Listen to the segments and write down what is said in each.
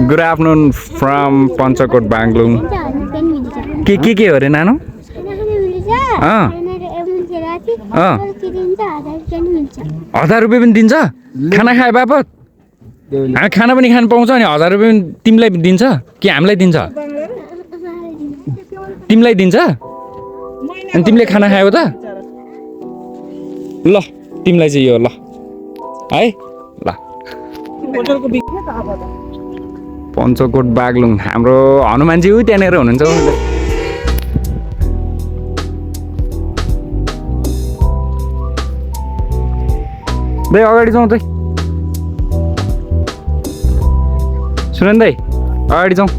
Good afternoon from Panchakot, Bangalore. के हो रे नानो? ₹1000 पनि दिन्छ खाना खाए बापत हामी खाना पनि खान पाउँछ अनि ₹1000 पनि तिमीलाई दिन्छ कि हामीलाई दिन्छ तिमीलाई दिन्छ अनि तिमीले खाना खायौ त ल तिमीलाई चाहिँ यो ल है ल पञ्चकोट बागलुङ हाम्रो हनुमानज्यू त्यहाँनिर हुनुहुन्छ दाइ अगाडि जाउँ त सुरेन दाइ अगाडि जाउँ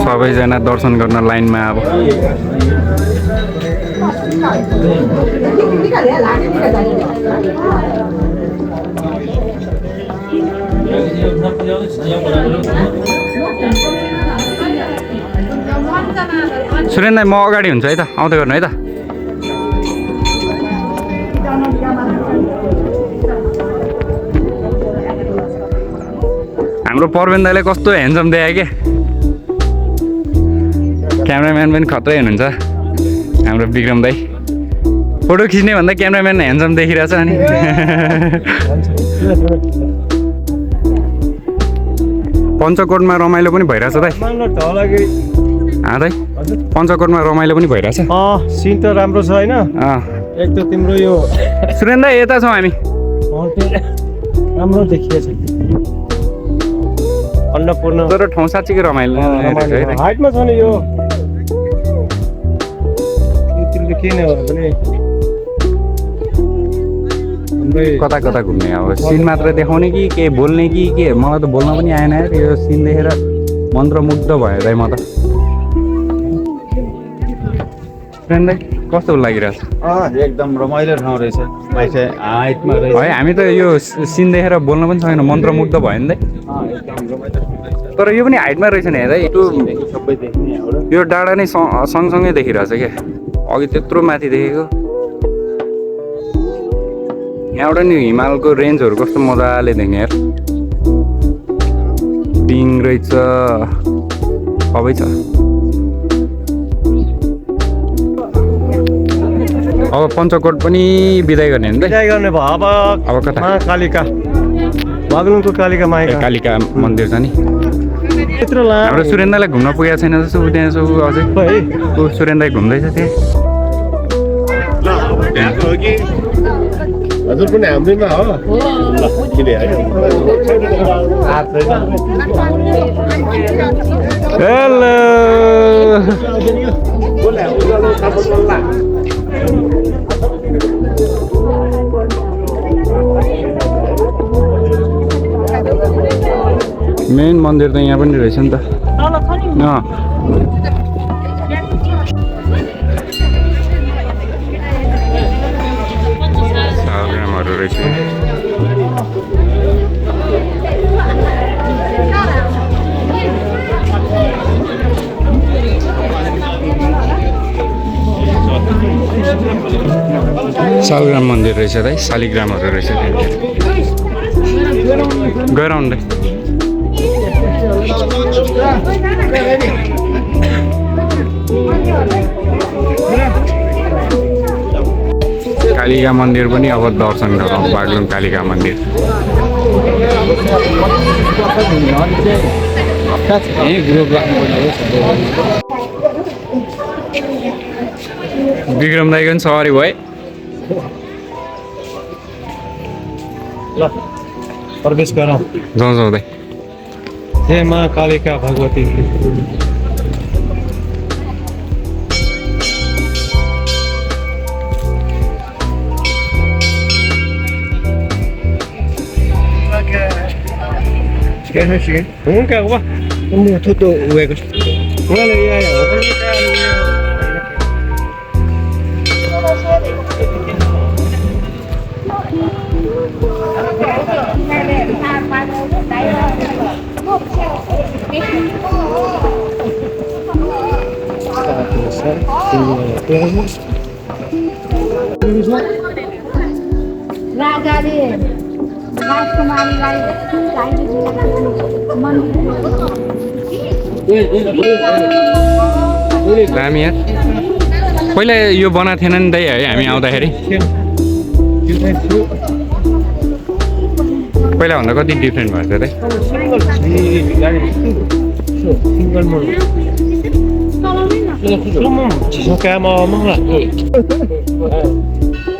सबैजना दर्शन गर्न लाइनमा अब सुरेन दाइ म अगाडि हुन्छ है त आउँदै गर्नु है त हाम्रो पर्वेन दाइले कस्तो ह्यान्डसम देखायो क्या क्यामेराम्यान पनि खत्रै हुनुहुन्छ हाम्रो विक्रम दाइ फोटो खिच्ने भन्दा क्यामेराम्यान ह्यान्डसम देखिरहेछ अनि पञ्चकोटमा रमाइलो पनि भइरहेछ दाइ दाइ पञ्चकोटमा रमाइलो पनि भइरहेछ सिन त राम्रो छ होइन एक त तिम्रो यो सुरेन दाइ यता छौँ हामी राम्रो देखिएछ अन्नपूर्ण तर ठाउँ साँच्चीकै रमाइलो हाइटमा छ नि यो तिमीले के नै हो भने कता कता घुम्ने अब सिन मात्र देखाउने कि के बोल्ने कि के मलाई त बोल्न पनि आएन यार यो सिन देखेर मन्त्रमुग्ध भयो दाइ म त फ्रेन्ड दाइ कस्तो लागिरहेछ एकदम रमाइलो ठाउँ रहेछ मान्छे हाइटमा रहेछ है हामी त यो सिन देखेर बोल्न पनि सकेन मन्त्रमुग्ध भयो नि दाइ तर यो पनि हाइटमा रहेछ नि हेर्दा सबै देख्ने यहाँबाट यो डाँडा नै सँगसँगै देखिरहेछ क्या अघि त्यत्रो माथि देखेको यहाँबाट नि हिमालको रेन्जहरू कस्तो मजाले देख्ने यार डिङ रहेछ सबै छ अब पञ्चकोट पनि बिदाय गर्ने नि त बिदाय गर्ने भयो अब कता कालिका बागलुङको कालिका माया कालिका मन्दिर छ नि त्यत्रो हाम्रो सुरेन दाइलाई घुम्न पुगेको छैन जस्तो त्यहाँ यसो अझै सुरेन दाइ घुम्दैछ त्यहाँ हजुर पनि हाम्रैमा हो हेलो मेन मन्दिर त यहाँ पनि रहेछ नि त सालग्रामहरू रहेछ सालग्राम मन्दिर रहेछ दाइ शालिग्रामहरू रहेछ गएर आउँदै कालिका मन्दिर पनि अब दर्शन गरौँ बागलुङ कालिका मन्दिर विक्रम दाइको पनि सवारी भए ल प्रवेश गरौँ जाउँ जाउँदै हे माँ Kalika Bhagwati Nunca gua. Ini tuh uwe kus. Wala ya ya. राजाले राजकुमारीलाई दामी यार पहिला यो बनाएको थिएन नि दाइ है हामी आउँदाखेरि पहिलाभन्दा कति डिफ्रेन्ट भएको थियो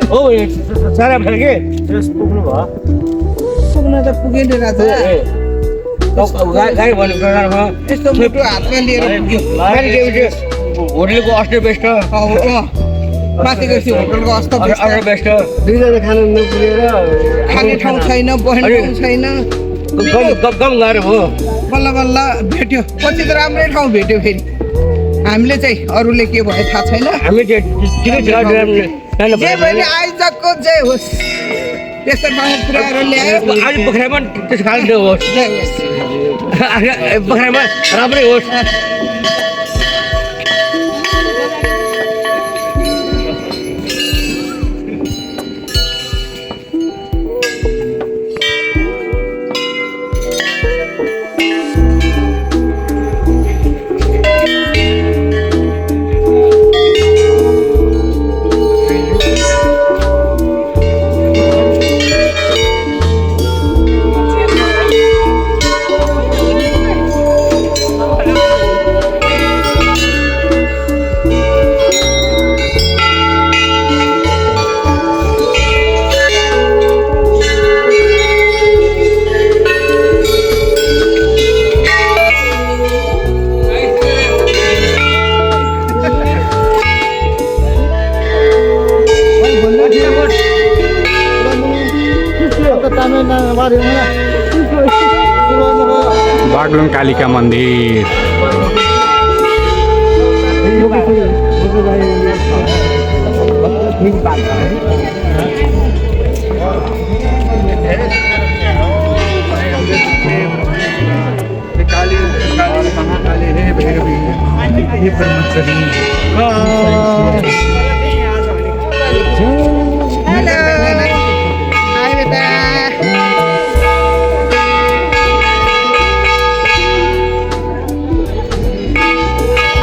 सारा फेरि पुग्नु भयो पुग्न त पुगेन राजा गाई भन्नु प्रकारमा यस्तो मोटो हातमा लिएर पुग्यो होटलको अस्टर बेस्ट माथि गएपछि होटलको अस्तर अस्टर बेस्ट दुईजना खानु नपुगेर खाने ठाउँ छैन बस्ने ठाउँ छैन गम गाह्रो भयो बल्ल बल्ल भेट्यो पछि त राम्रै ठाउँ भेट्यो फेरि हामीले चाहिँ अरूले के भयो थाहा छैन हामी जे पनि आइजकको जय होस् त्यस्तो ठाउँमा पुऱ्याएर ल्यायो अहिले पोखरामा त्यस खालको होस् जय होस् पोखरामा राम्रै होस् बागलुङ कालिका मन्दिर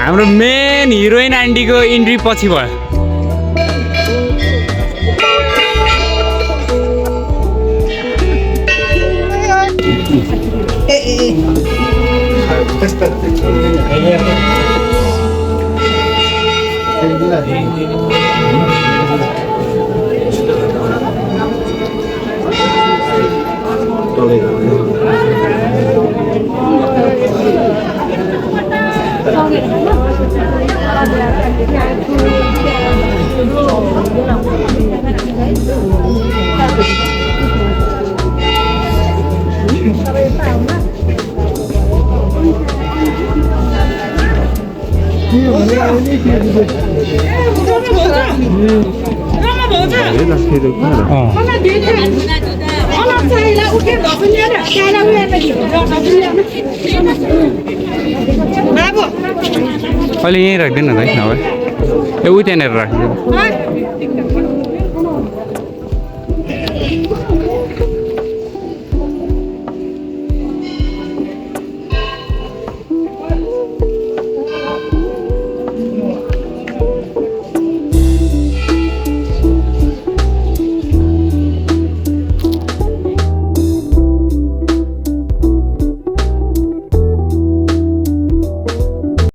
हाम्रो मेन हिरोइन आन्टीको इन्ट्री पछि भयो अहिले यहीँ राख्दैन है नभए ए उ त्यहाँनिर राखिदिनु